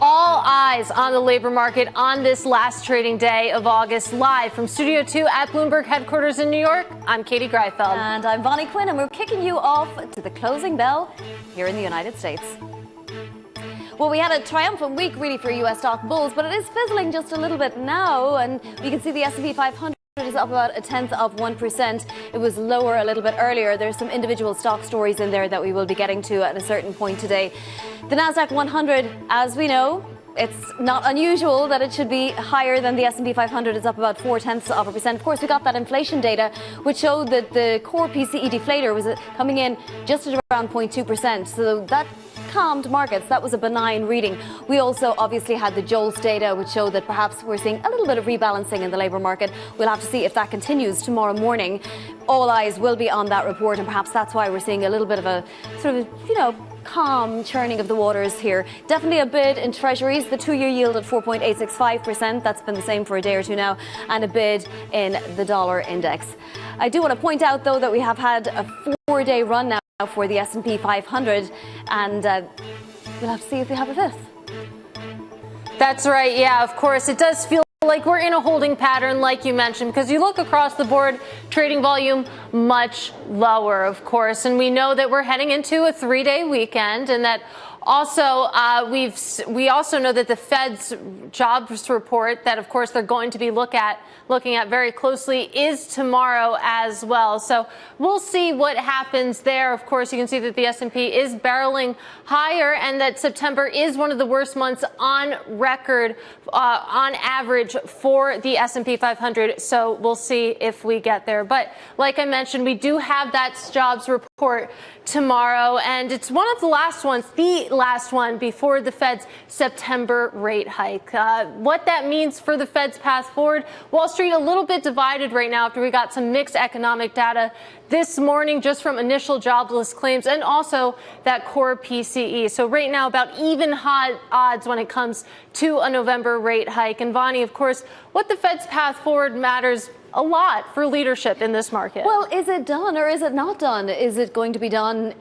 All eyes on the labor market on this last trading day of August. Live from Studio 2 at Bloomberg headquarters in New York, I'm Katie Greifeld. And I'm Bonnie Quinn, and we're kicking you off to the closing bell here in the United States. Well, we had a triumphant week, really, for U.S. stock bulls, but it is fizzling just a little bit now, and we can see the S&P 500 is up about 0.1%. It was lower a little bit earlier. There's some individual stock stories in there that we will be getting to at a certain point today. The Nasdaq 100, as we know, it's not unusual that it should be higher than the S&P 500. It's up about 0.4%. Of course, we got that inflation data, which showed that the core PCE deflator was coming in just at around 0.2%. So that calmed markets. That was a benign reading. We also obviously had the JOLTS data, which showed that perhaps we're seeing a little bit of rebalancing in the labour market. We'll have to see if that continues tomorrow morning. All eyes will be on that report, and perhaps that's why we're seeing a little bit of a sort of, calm churning of the waters here. Definitely a bid in treasuries. The 2-year yield at 4.865%. That's been the same for a day or two now. And a bid in the dollar index. I do want to point out, though, that we have had a 4-day run now for the S&P 500. And we'll have to see if we have a fifth. That's right. Yeah, of course. It does feel like we're in a holding pattern, like you mentioned, because you look across the board, trading volume much lower, of course. And we know that we're heading into a 3-day weekend, and that also we also know that the Fed's jobs report that, of course, they're going to be looking at very closely is tomorrow as well. So we'll see what happens there. Of course, you can see that the S&P is barreling higher, and that September is one of the worst months on record on average for the S&P 500. So we'll see if we get there. But like I mentioned, we do have that jobs report tomorrow, and it's one of the last ones, the last one before the Fed's September rate hike. What that means for the Fed's path forward, Wall Street a little bit divided right now after we got some mixed economic data this morning just from initial jobless claims and also that core PCE. So right now about even odds when it comes to a November rate hike. And Bonnie, of course, what the Fed's path forward matters a lot for leadership in this market. Well, is it done or is it not done? Is it going to be done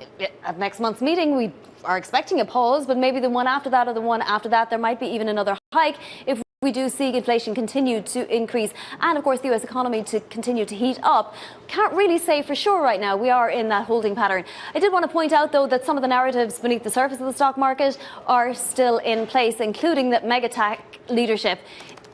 at next month's meeting? We are expecting a pause, but maybe the one after that or the one after that, there might be even another hike if we do see inflation continue to increase and, of course, the U.S. economy to continue to heat up. Can't really say for sure right now. We are in that holding pattern. I did want to point out, though, that some of the narratives beneath the surface of the stock market are still in place, including that mega tech leadership.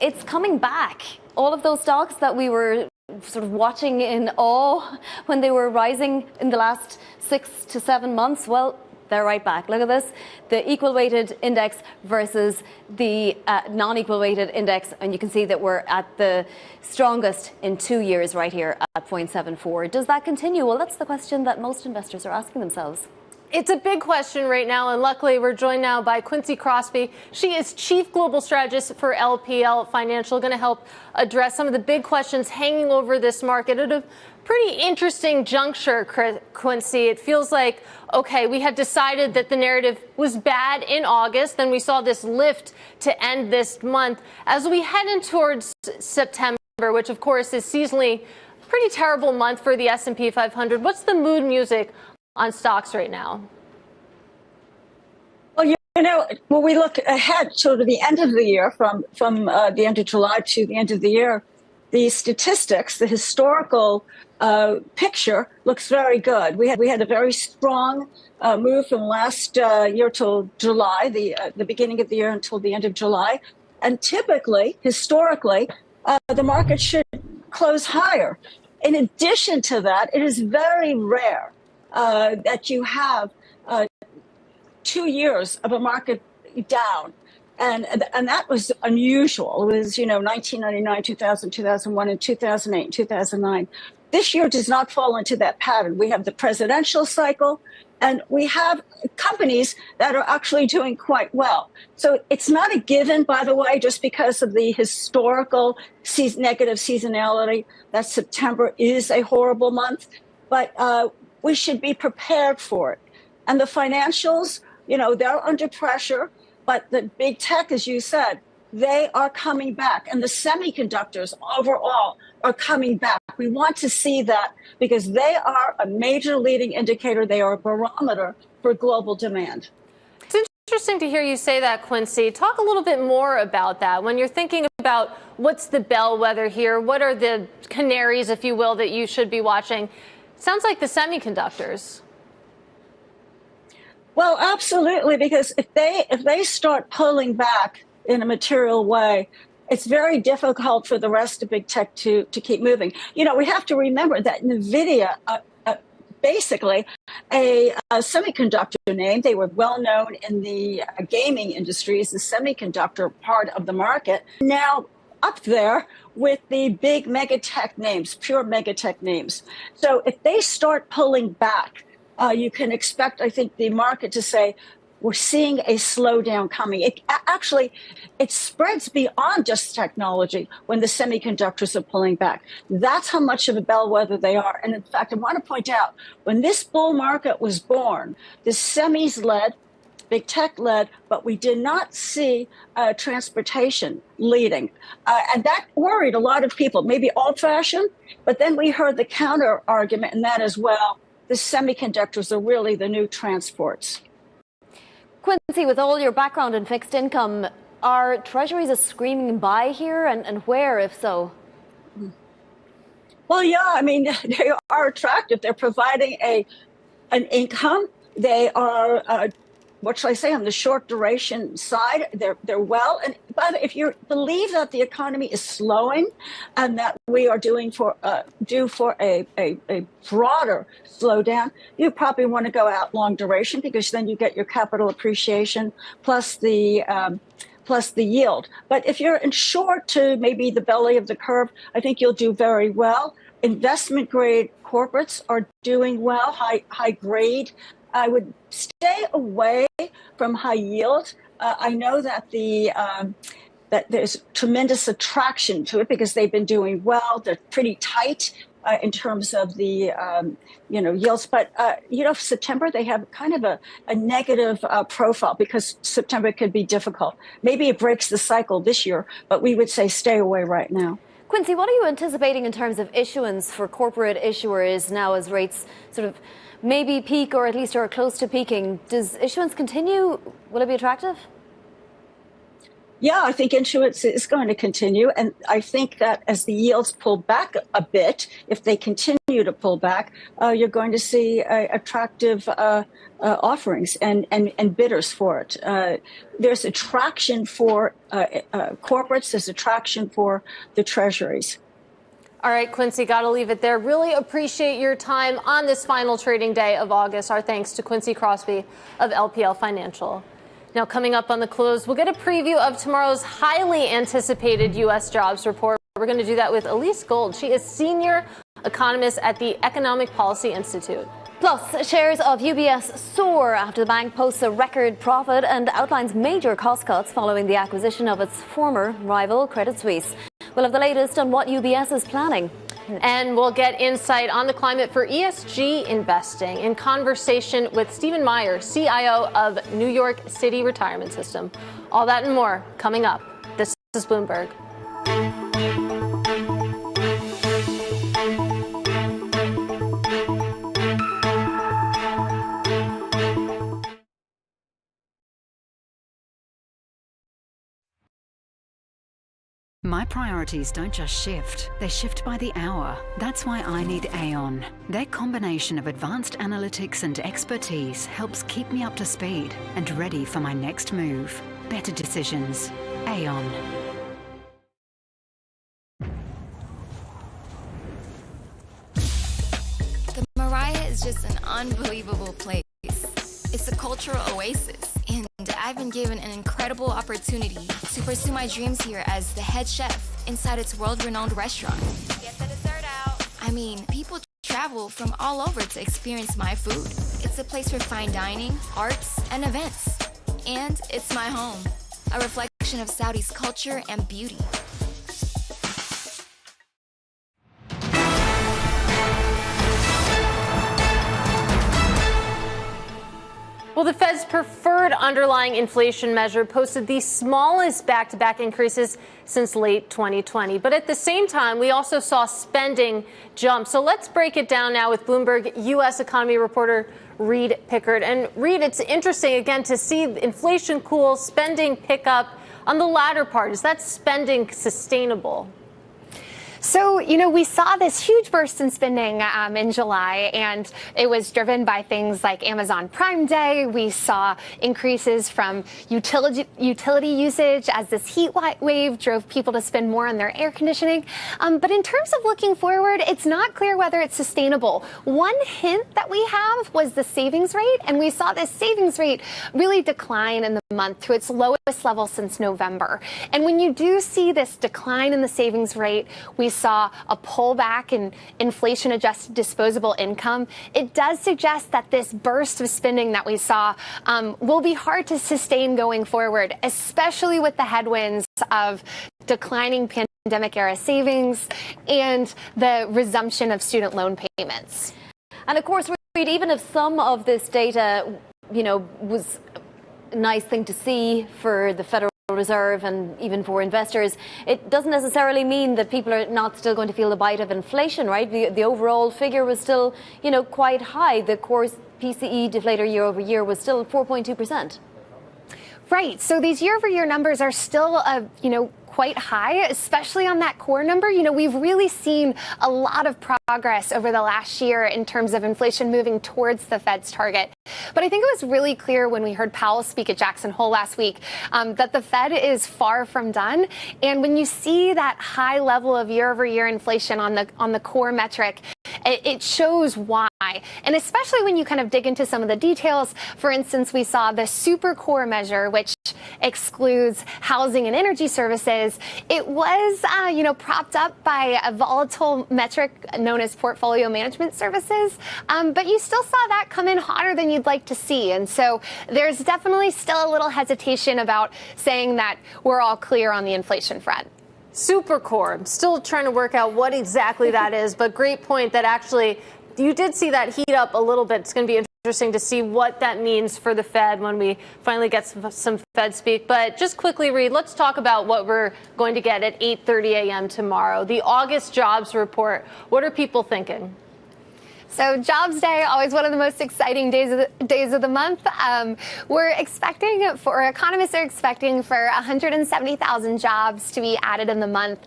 It's coming back. All of those stocks that we were sort of watching in awe when they were rising in the last 6 to 7 months, well, they're right back. Look at this, the equal weighted index versus the non-equal weighted index. And you can see that we're at the strongest in 2 years right here at 0.74. Does that continue? Well, that's the question that most investors are asking themselves. It's a big question right now, and luckily we're joined now by Quincy Crosby. She is Chief Global Strategist for LPL Financial, going to help address some of the big questions hanging over this market at a pretty interesting juncture, Quincy. It feels like, okay, we had decided that the narrative was bad in August, then we saw this lift to end this month. As we head in towards September, which of course is seasonally a pretty terrible month for the S&P 500, what's the mood music on stocks right now? Well, when we look ahead to the end of the year, from the end of July to the end of the year, the statistics, the historical picture looks very good. We had a very strong move from last year till July, the beginning of the year until the end of July, and typically, historically, the market should close higher. In addition to that, it is very rare that you have 2 years of a market down. And that was unusual. It was, 1999, 2000, 2001, and 2008, and 2009. This year does not fall into that pattern. We have the presidential cycle, and we have companies that are actually doing quite well. So it's not a given, by the way, just because of the historical negative seasonality, that September is a horrible month. But we should be prepared for it. And the financials, they're under pressure. But the big tech, as you said, they are coming back. And the semiconductors overall are coming back. We want to see that because they are a major leading indicator. They are a barometer for global demand. It's interesting to hear you say that, Quincy. Talk a little bit more about that. When you're thinking about what's the bellwether here, what are the canaries, if you will, that you should be watching? Sounds like the semiconductors. Well, absolutely, because if they start pulling back in a material way, it's very difficult for the rest of big tech to keep moving. You know, we have to remember that NVIDIA, basically a semiconductor name, they were well known in the gaming industry as the semiconductor part of the market, now up there with the big megatech names, pure megatech names. So if they start pulling back, you can expect, I think, the market to say, we're seeing a slowdown coming. It spreads beyond just technology when the semiconductors are pulling back. That's how much of a bellwether they are. And in fact, I want to point out, when this bull market was born, the semis led, big tech led, but we did not see transportation leading. And that worried a lot of people, maybe old fashioned, but then we heard the counter argument, and that as well, the semiconductors are really the new transports. Quincy, with all your background in fixed income, are treasuries a screaming buy here, and where, if so? Well, yeah, I mean, they are attractive. They're providing an income. They are, what shall I say, on the short duration side, they're well. And but if you believe that the economy is slowing and that we are due for a broader slowdown, you probably want to go out long duration, because then you get your capital appreciation plus the yield. But if you're in short to maybe the belly of the curve, I think you'll do very well. Investment grade corporates are doing well, high grade. I would stay away from high yield. I know that that there's tremendous attraction to it because they've been doing well. They're pretty tight in terms of the yields. But September they have kind of a negative profile because September could be difficult. Maybe it breaks the cycle this year, but we would say stay away right now. Quincy, what are you anticipating in terms of issuance for corporate issuers now as rates sort of maybe peak, or at least are close to peaking? Does issuance continue? Will it be attractive? Yeah, I think issuance is going to continue. And I think that as the yields pull back a bit, if they continue to pull back, you're going to see attractive offerings and bidders for it. There's attraction for corporates. There's attraction for the treasuries. All right, Quincy, got to leave it there. Really appreciate your time on this final trading day of August. Our thanks to Quincy Crosby of LPL Financial. Now, coming up on the close, we'll get a preview of tomorrow's highly anticipated U.S. jobs report. We're going to do that with Elise Gold. She is senior economist at the Economic Policy Institute. Plus, shares of UBS soar after the bank posts a record profit and outlines major cost cuts following the acquisition of its former rival Credit Suisse. We'll have the latest on what UBS is planning. And we'll get insight on the climate for ESG investing in conversation with Stephen Meyer, CIO of New York City Retirement System. All that and more coming up. This is Bloomberg. My priorities don't just shift, they shift by the hour. That's why I need Aon. Their combination of advanced analytics and expertise helps keep me up to speed and ready for my next move. Better decisions. Aon. The Mariah is just an unbelievable place. It's a cultural oasis, and I've been given an incredible opportunity to pursue my dreams here as the head chef inside its world-renowned restaurant. Get the dessert out. I mean, people travel from all over to experience my food. It's a place for fine dining, arts, and events. And it's my home, a reflection of Saudi's culture and beauty. Well, the Fed's preferred underlying inflation measure posted the smallest back-to-back increases since late 2020. But at the same time, we also saw spending jump. So let's break it down now with Bloomberg U.S. economy reporter Reed Pickard. And Reed, it's interesting, again, to see inflation cool, spending pick up on the latter part. Is that spending sustainable? So, we saw this huge burst in spending in July, and it was driven by things like Amazon Prime Day. We saw increases from utility usage as this heat wave drove people to spend more on their air conditioning. But in terms of looking forward, it's not clear whether it's sustainable. One hint that we have was the savings rate, and we saw this savings rate really decline in the month to its lowest level since November. And when you do see this decline in the savings rate, we saw a pullback in inflation-adjusted disposable income. It does suggest that this burst of spending that we saw will be hard to sustain going forward, especially with the headwinds of declining pandemic-era savings and the resumption of student loan payments. And of course, Reid, even if some of this data, was a nice thing to see for the Federal Reserve and even for investors, it doesn't necessarily mean that people are not still going to feel the bite of inflation, right? The overall figure was still, quite high. The core PCE deflator year over year was still 4.2%. Right. So these year-over-year numbers are still, quite high, especially on that core number. We've really seen a lot of progress over the last year in terms of inflation moving towards the Fed's target. But I think it was really clear when we heard Powell speak at Jackson Hole last week that the Fed is far from done. And when you see that high level of year-over-year inflation on the core metric, it shows why. And especially when you kind of dig into some of the details. For instance, we saw the super core measure, which excludes housing and energy services. It was, propped up by a volatile metric known as portfolio management services. But you still saw that come in hotter than you'd like to see. And so there's definitely still a little hesitation about saying that we're all clear on the inflation front. Supercore. I'm still trying to work out what exactly that is, but great point that actually you did see that heat up a little bit. It's going to be interesting to see what that means for the Fed when we finally get some Fed speak. But just quickly, Reid, let's talk about what we're going to get at 8:30 a.m. tomorrow. The August jobs report. What are people thinking? So Jobs Day, always one of the most exciting days of the month. Economists are expecting for 170,000 jobs to be added in the month.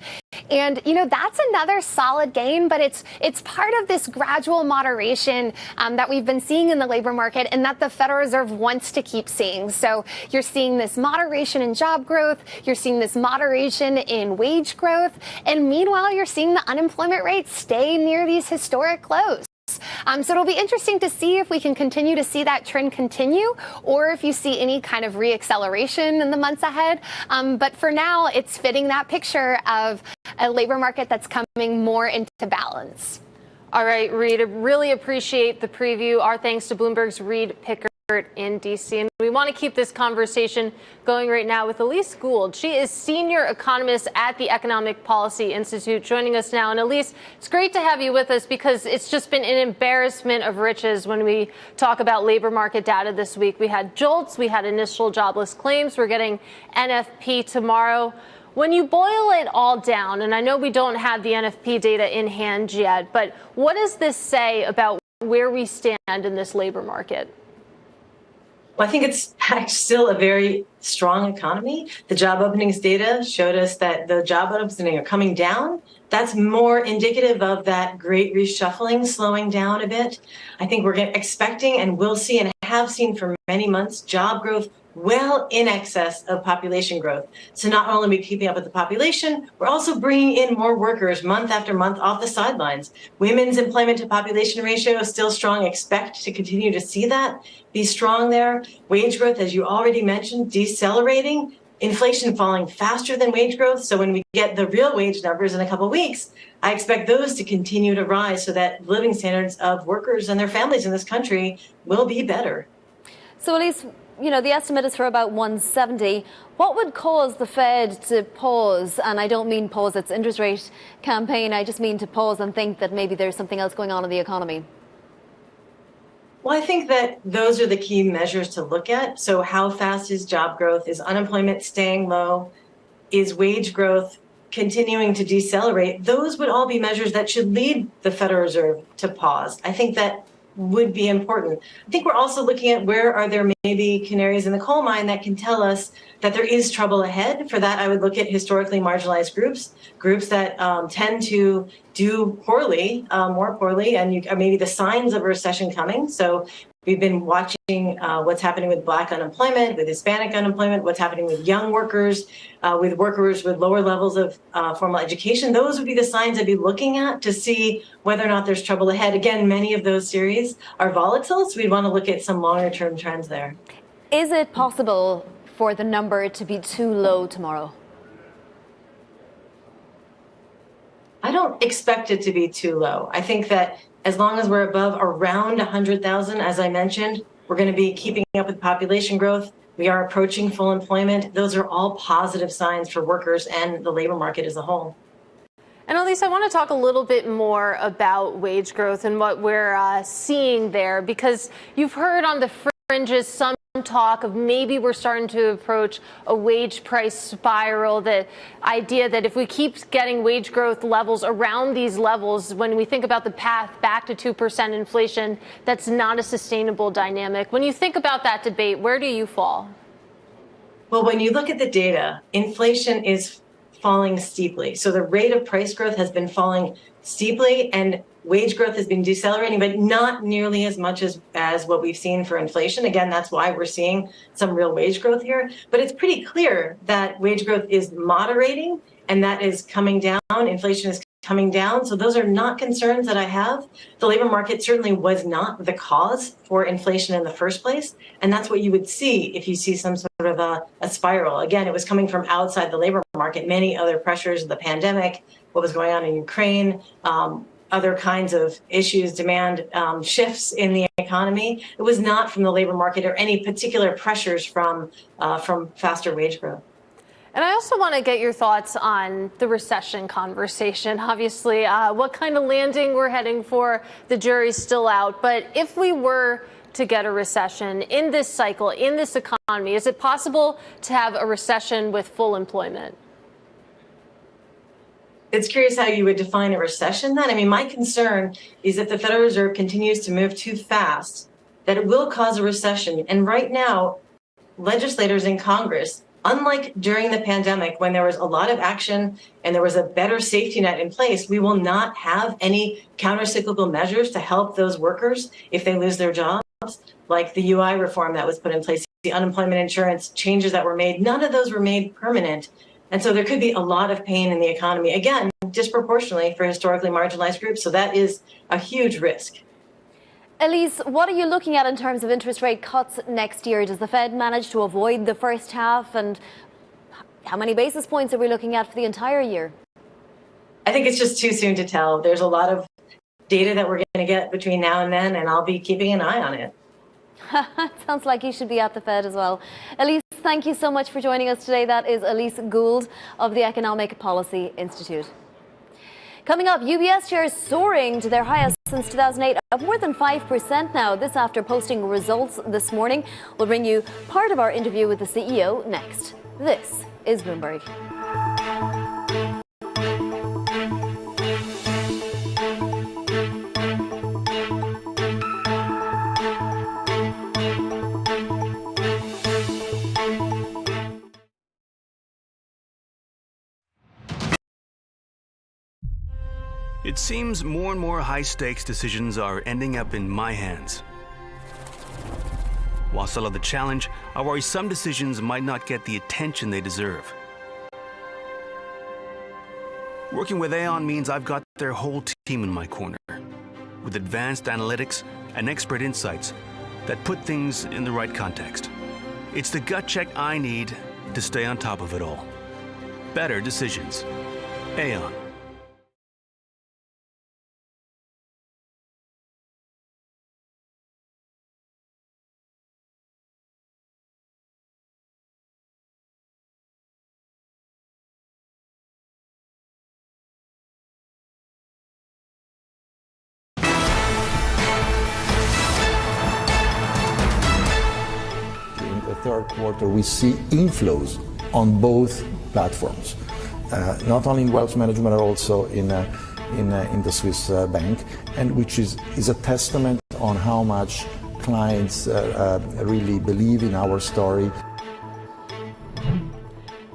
And, that's another solid gain, but it's part of this gradual moderation that we've been seeing in the labor market and that the Federal Reserve wants to keep seeing. So you're seeing this moderation in job growth. You're seeing this moderation in wage growth. And meanwhile, you're seeing the unemployment rate stay near these historic lows. So it'll be interesting to see if we can continue to see that trend continue or if you see any kind of reacceleration in the months ahead. But for now, it's fitting that picture of a labor market that's coming more into balance. All right, Reid, I really appreciate the preview. Our thanks to Bloomberg's Reed Pickard in D.C. And we want to keep this conversation going right now with Elise Gould. She is senior economist at the Economic Policy Institute, joining us now. And Elise, it's great to have you with us because it's just been an embarrassment of riches when we talk about labor market data this week. We had JOLTS, we had initial jobless claims, we're getting NFP tomorrow. When you boil it all down, and I know we don't have the NFP data in hand yet, but what does this say about where we stand in this labor market? Well, I think it's still a very strong economy. The job openings data showed us that the job openings are coming down. That's more indicative of that great reshuffling slowing down a bit. I think we're expecting and will see and have seen for many months job growth well in excess of population growth. So not only are we keeping up with the population, we're also bringing in more workers month after month off the sidelines. Women's employment to population ratio is still strong. Expect to continue to see that be strong there. Wage growth, as you already mentioned, decelerating. Inflation falling faster than wage growth. So when we get the real wage numbers in a couple of weeks, I expect those to continue to rise so that living standards of workers and their families in this country will be better. So Elise, the estimate is for about 170. What would cause the Fed to pause? And I don't mean pause its interest rate campaign. I just mean to pause and think that maybe there's something else going on in the economy. Well, I think that those are the key measures to look at. So how fast is job growth? Is unemployment staying low? Is wage growth continuing to decelerate? Those would all be measures that should lead the Federal Reserve to pause. I think that would be important. I think we're also looking at where are there maybe canaries in the coal mine that can tell us that there is trouble ahead. For that, I would look at historically marginalized groups that tend to do poorly, more poorly, and maybe the signs of a recession coming. So we've been watching what's happening with Black unemployment, with Hispanic unemployment, what's happening with young workers, with workers with lower levels of formal education. Those would be the signs I'd be looking at to see whether or not there's trouble ahead. Again, many of those series are volatile, so we'd want to look at some longer term trends there. Is it possible for the number to be too low tomorrow? I don't expect it to be too low. I think that as long as we're above around 100,000, as I mentioned, we're going to be keeping up with population growth. We are approaching full employment. Those are all positive signs for workers and the labor market as a whole. And Elise, I want to talk a little bit more about wage growth and what we're seeing there, because you've heard on the fringes some talk of maybe we're starting to approach a wage price spiral, the idea that if we keep getting wage growth levels around these levels, when we think about the path back to 2% inflation, that's not a sustainable dynamic. When you think about that debate, where do you fall? Well, when you look at the data, inflation is falling steeply. So the rate of price growth has been falling steeply, and wage growth has been decelerating, but not nearly as much as what we've seen for inflation. Again, that's why we're seeing some real wage growth here. But it's pretty clear that wage growth is moderating and that is coming down. Inflation is coming down. So those are not concerns that I have. The labor market certainly was not the cause for inflation in the first place. And that's what you would see if you see some sort of a spiral. Again, it was coming from outside the labor market, many other pressures, the pandemic, what was going on in Ukraine, other kinds of issues, demand shifts in the economy. It was not from the labor market or any particular pressures from faster wage growth. And I also want to get your thoughts on the recession conversation. Obviously, what kind of landing we're heading for, the jury's still out. But if we were to get a recession in this cycle, in this economy, is it possible to have a recession with full employment? It's curious how you would define a recession then. I mean, my concern is if the Federal Reserve continues to move too fast, that it will cause a recession. And right now, legislators in Congress, unlike during the pandemic when there was a lot of action and there was a better safety net in place, we will not have any countercyclical measures to help those workers if they lose their jobs, like the UI reform that was put in place, the unemployment insurance changes that were made. None of those were made permanent. And so there could be a lot of pain in the economy, again, disproportionately for historically marginalized groups. So that is a huge risk. Elise, what are you looking at in terms of interest rate cuts next year? Does the Fed manage to avoid the first half? And how many basis points are we looking at for the entire year? I think it's just too soon to tell. There's a lot of data that we're going to get between now and then, and I'll be keeping an eye on it. Sounds like you should be at the Fed as well. Elise, thank you so much for joining us today. That is Elise Gould of the Economic Policy Institute. Coming up, UBS shares soaring to their highest since 2008, up more than 5% now. This after posting results this morning. We'll bring you part of our interview with the CEO next. This is Bloomberg. It seems more and more high-stakes decisions are ending up in my hands. While still of the challenge, I worry some decisions might not get the attention they deserve. Working with Aon means I've got their whole team in my corner, with advanced analytics and expert insights that put things in the right context. It's the gut check I need to stay on top of it all. Better decisions. Aon. third quarter, we see inflows on both platforms, not only in wealth management, but also in the Swiss bank, and which is a testament on how much clients really believe in our story.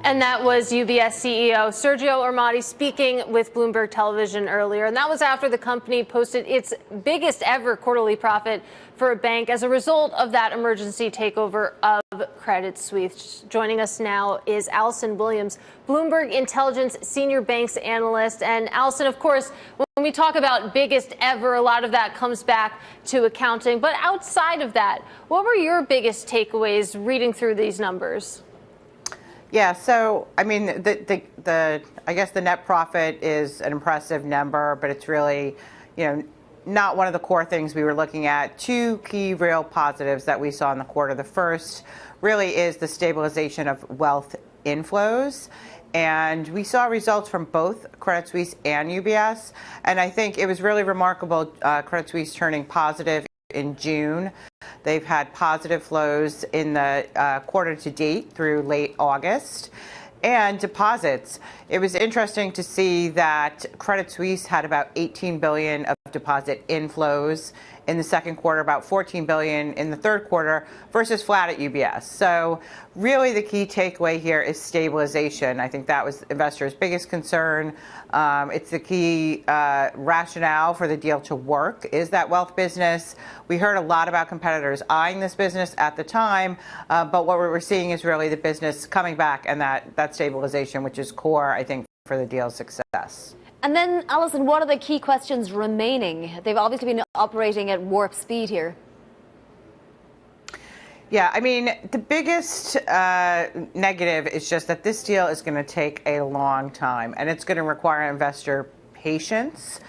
And that was UBS CEO Sergio Ermotti speaking with Bloomberg Television earlier. And that was after the company posted its biggest ever quarterly profit for a bank as a result of that emergency takeover of Credit Suisse. Joining us now is Allison Williams, Bloomberg Intelligence Senior Banks Analyst. And Allison, of course, when we talk about biggest ever, a lot of that comes back to accounting. But outside of that, what were your biggest takeaways reading through these numbers? Yeah, so I mean, I guess the net profit is an impressive number, but it's really, not one of the core things we were looking at. Two key real positives that we saw in the quarter. The first really is the stabilization of wealth inflows. And we saw results from both Credit Suisse and UBS. And I think it was really remarkable, Credit Suisse turning positive in June. They've had positive flows in the quarter to date through late August. And deposits. It was interesting to see that Credit Suisse had about 18 billion of deposit inflows in the second quarter, about 14 billion in the third quarter, versus flat at UBS. So really the key takeaway here is stabilization. I think that was investors' biggest concern. It's the key rationale for the deal to work is that wealth business. We heard a lot about competitors eyeing this business at the time, but what we're seeing is really the business coming back and that stabilization, which is core, I think, for the deal's success. And then, Allison, what are the key questions remaining? They've obviously been operating at warp speed here. Yeah, I mean, the biggest negative is just that this deal is going to take a long time, and it's going to require investor patience,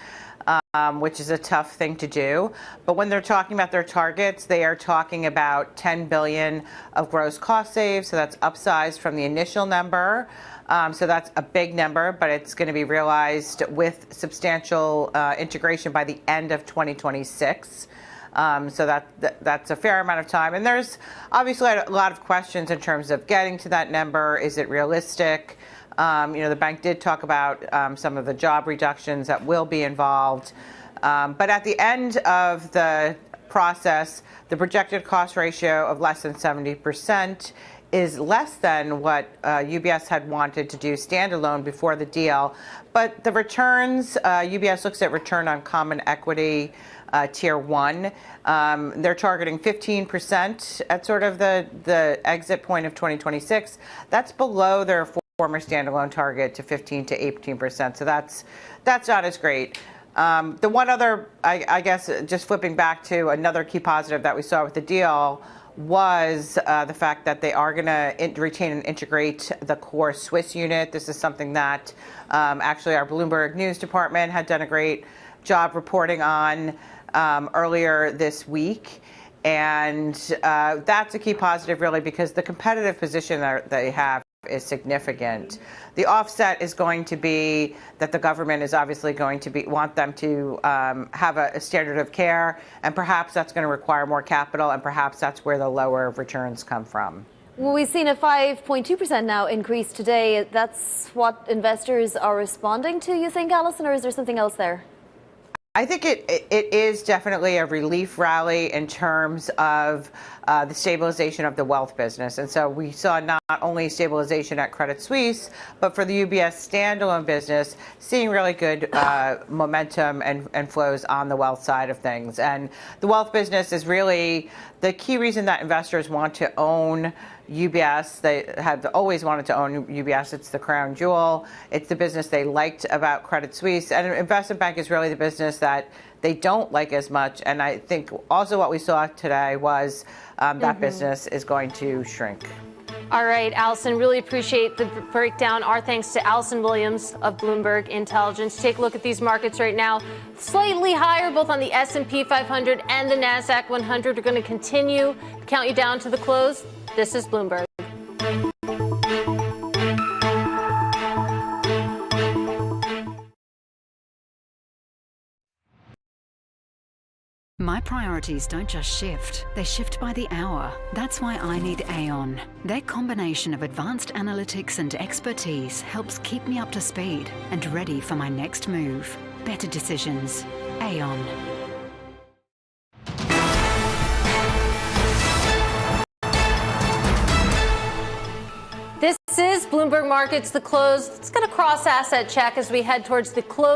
which is a tough thing to do. But when they're talking about their targets, they are talking about 10 billion of gross cost saves, so that's upsized from the initial number. So that's a big number, but it's going to be realized with substantial integration by the end of 2026. So that's a fair amount of time. And there's obviously a lot of questions in terms of getting to that number. Is it realistic? The bank did talk about some of the job reductions that will be involved. But at the end of the process, the projected cost ratio of less than 70% is less than what UBS had wanted to do standalone before the deal. But the returns, UBS looks at return on common equity tier 1. They're targeting 15% at sort of the exit point of 2026. That's below their former standalone target to 15 to 18%. So that's not as great. The one other, I guess, just flipping back to another key positive that we saw with the deal was the fact that they are going to retain and integrate the core Swiss unit. This is something that actually our Bloomberg News department had done a great job reporting on earlier this week. And that's a key positive, really, because the competitive position that they have is significant. The offset is going to be that the government is obviously going to want them to have a standard of care, and perhaps that's going to require more capital, and perhaps that's where the lower returns come from. Well, we've seen a 5.2% now increase today. That's what investors are responding to, you think, Allison, or is there something else there? I think it is definitely a relief rally in terms of the stabilization of the wealth business. And so we saw not only stabilization at Credit Suisse, but for the UBS standalone business, seeing really good momentum and flows on the wealth side of things. And the wealth business is really the key reason that investors want to own UBS. They have always wanted to own UBS. It's the crown jewel. It's the business they liked about Credit Suisse. And investment bank is really the business that they don't like as much. And I think also what we saw today was that business is going to shrink. All right, Allison, really appreciate the breakdown. Our thanks to Allison Williams of Bloomberg Intelligence. Take a look at these markets right now. Slightly higher, both on the S&P 500 and the NASDAQ 100. Are going to continue to count you down to the close. This is Bloomberg. My My priorities don't just shift, they shift by the hour. That's why I need Aon. Their combination of advanced analytics and expertise helps keep me up to speed and ready for my next move. Better decisions. Aon. This is Bloomberg Markets, The Close. Let's get a cross-asset check as we head towards the close